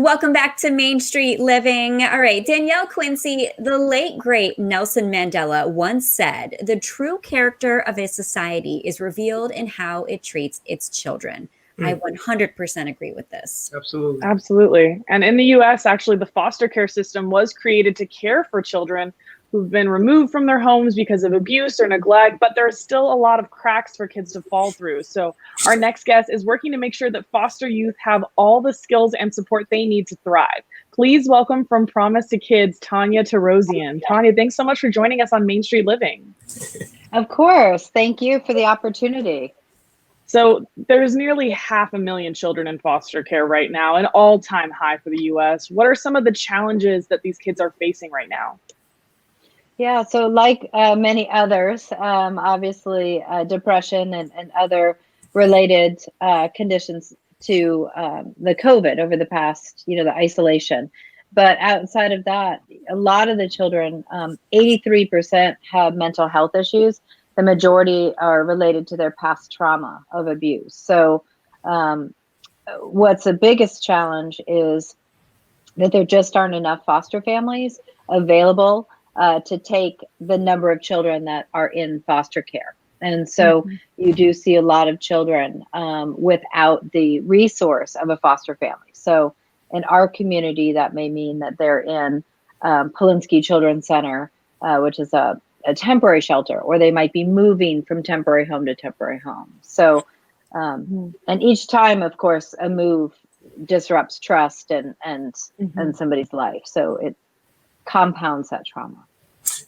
Welcome back to Main Street Living. All right, Danielle Quincy, the late great Nelson Mandela once said, "The true character of a society is revealed in how it treats its children." I 100% agree with this. Absolutely. Absolutely. And in the US, actually, the foster care system was created to care for children who've been removed from their homes because of abuse or neglect, but there's still a lot of cracks for kids to fall through. So our next guest is working to make sure that foster youth have all the skills and support they need to thrive. Please welcome from Promise2Kids, Tonya Torosian. Tonya, thanks so much for joining us on Main Street Living. Of course. Thank you for the opportunity. So there's nearly 500,000 children in foster care right now, an all-time high for the US. What are some of the challenges that these kids are facing right now? Yeah, so like many others, obviously depression and other related conditions to the COVID over the past, the isolation. But outside of that, a lot of the children, 83% have mental health issues. The majority are related to their past trauma of abuse. So what's the biggest challenge is that there just aren't enough foster families available to take the number of children that are in foster care. And so you do see a lot of children without the resource of a foster family. So in our community, that may mean that they're in Polinsky Children's Center, which is a temporary shelter, or they might be moving from temporary home to temporary home. So, and each time, of course, a move disrupts trust and somebody's life. So it compounds that trauma.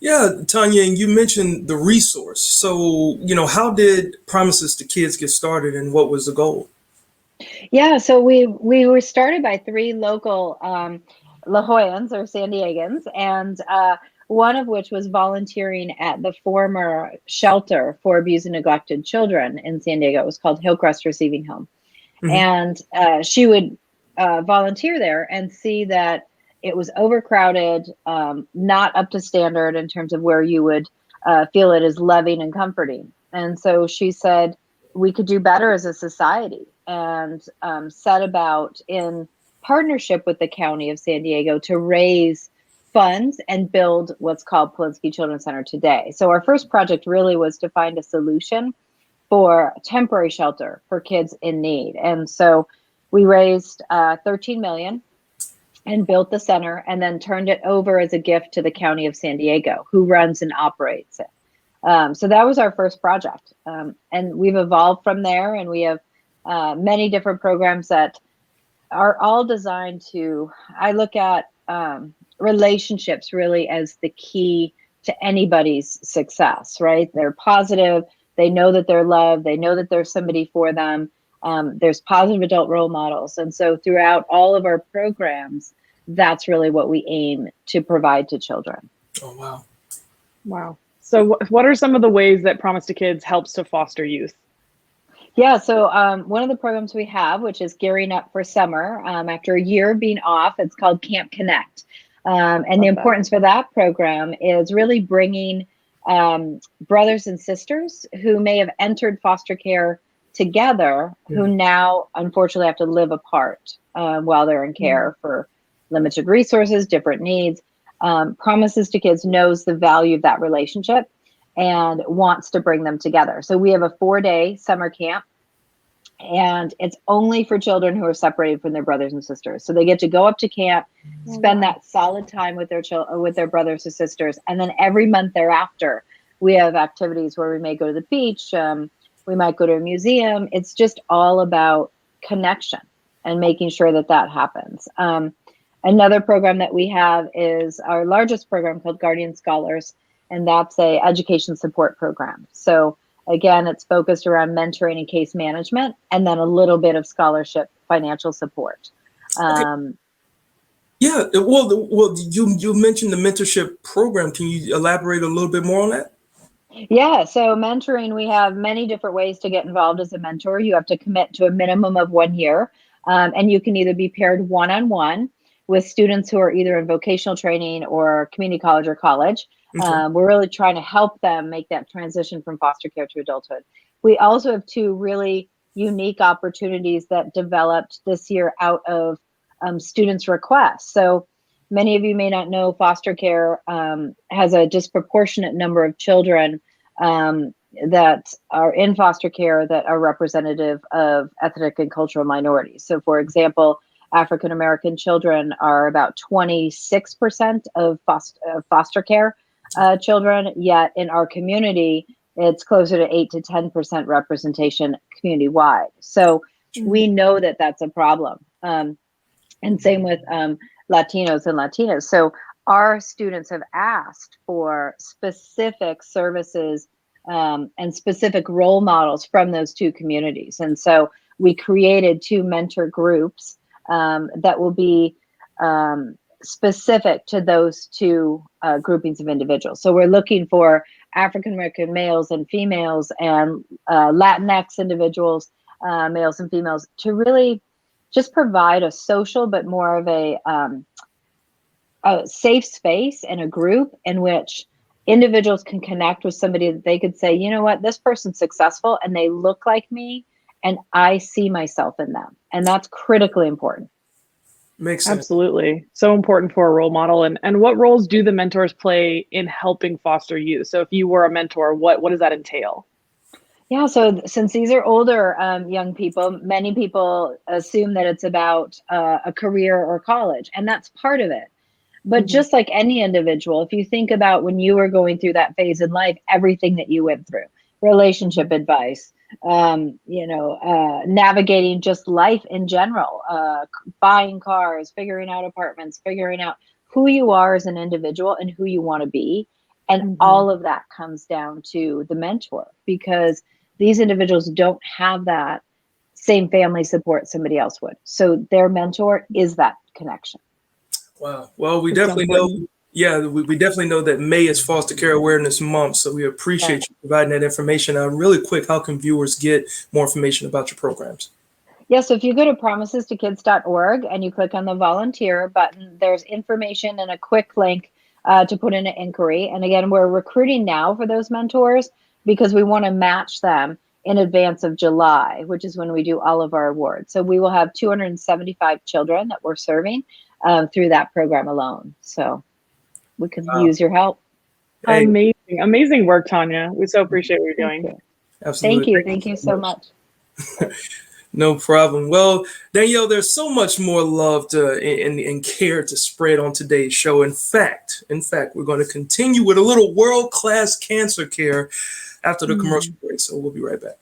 Yeah, Tonya, and you mentioned the resource. So, how did Promises2Kids get started and what was the goal? Yeah, so we were started by 3 local La Jollans or San Diegans, and one of which was volunteering at the former shelter for abused and neglected children in San Diego. It was called Hillcrest Receiving Home. And she would volunteer there and see that it was overcrowded, not up to standard in terms of where you would feel it is loving and comforting. And so she said, we could do better as a society, and set about in partnership with the County of San Diego to raise funds and build what's called Polinsky Children's Center today. So our first project really was to find a solution for temporary shelter for kids in need. And so we raised $13 million and built the center, and then turned it over as a gift to the County of San Diego, who runs and operates it. So that was our first project. And we've evolved from there, and we have many different programs that are all designed to, I look at relationships really as the key to anybody's success, right? They're positive. They know that they're loved. They know that there's somebody for them. There's positive adult role models. And so throughout all of our programs, that's really what we aim to provide to children. Oh, wow. Wow. So what are some of the ways that Promise2Kids helps to foster youth? Yeah, so one of the programs we have, which is gearing up for summer, after a year of being off, it's called Camp Connect. And the importance for that program is really bringing brothers and sisters who may have entered foster care together, who now unfortunately have to live apart while they're in care for limited resources, different needs. Promises2Kids knows the value of that relationship and wants to bring them together. So we have a 4-day summer camp, and it's only for children who are separated from their brothers and sisters. So they get to go up to camp, spend that solid time with their brothers and sisters, and then every month thereafter, we have activities where we may go to the beach, we might go to a museum. It's just all about connection and making sure that that happens. Another program that we have is our largest program called Guardian Scholars, and that's a education support program. So again, it's focused around mentoring and case management, and then a little bit of scholarship financial support. Yeah, well, you mentioned the mentorship program. Can you elaborate a little bit more on that? Yeah, so mentoring, we have many different ways to get involved as a mentor. You have to commit to a minimum of 1 year, and you can either be paired one-on-one with students who are either in vocational training or community college or college. We're really trying to help them make that transition from foster care to adulthood. We also have 2 really unique opportunities that developed this year out of students' requests. So many of you may not know foster care has a disproportionate number of children that are in foster care that are representative of ethnic and cultural minorities. So for example, African American children are about 26% of foster care children, yet in our community, it's closer to 8 to 10% representation community-wide. So we know that that's a problem. And same with Latinos and Latinas. So our students have asked for specific services and specific role models from those two communities. And so we created 2 mentor groups that will be specific to those 2 groupings of individuals. So we're looking for African American males and females and Latinx individuals, males and females, to really just provide a social but more of a safe space and a group in which individuals can connect with somebody that they could say, you know what, this person's successful and they look like me and I see myself in them. And that's critically important. Makes sense. Absolutely. So important for a role model. And what roles do the mentors play in helping foster youth? So if you were a mentor, what does that entail? Yeah, so since these are older young people, many people assume that it's about a career or college, and that's part of it. But just like any individual, if you think about when you were going through that phase in life, everything that you went through, relationship advice, navigating just life in general, buying cars, figuring out apartments, figuring out who you are as an individual and who you want to be. And all of that comes down to the mentor, because these individuals don't have that same family support somebody else would. So their mentor is that connection. Wow. Well, we definitely know. Yeah, we definitely know that May is Foster Care Awareness Month, so we appreciate you providing that information. Really quick, how can viewers get more information about your programs? Yeah, so if you go to promises2kids.org and you click on the volunteer button, there's information and a quick link to put in an inquiry. And again, we're recruiting now for those mentors because we want to match them in advance of July, which is when we do all of our awards. So we will have 275 children that we're serving through that program alone. So we could use your help. Hey. Amazing work, Tonya. We so appreciate what you're doing. Absolutely. Thank you so much. No problem. Well, Danielle, there's so much more love and care to spread on today's show. In fact, we're going to continue with a little world-class cancer care after the commercial break. So we'll be right back.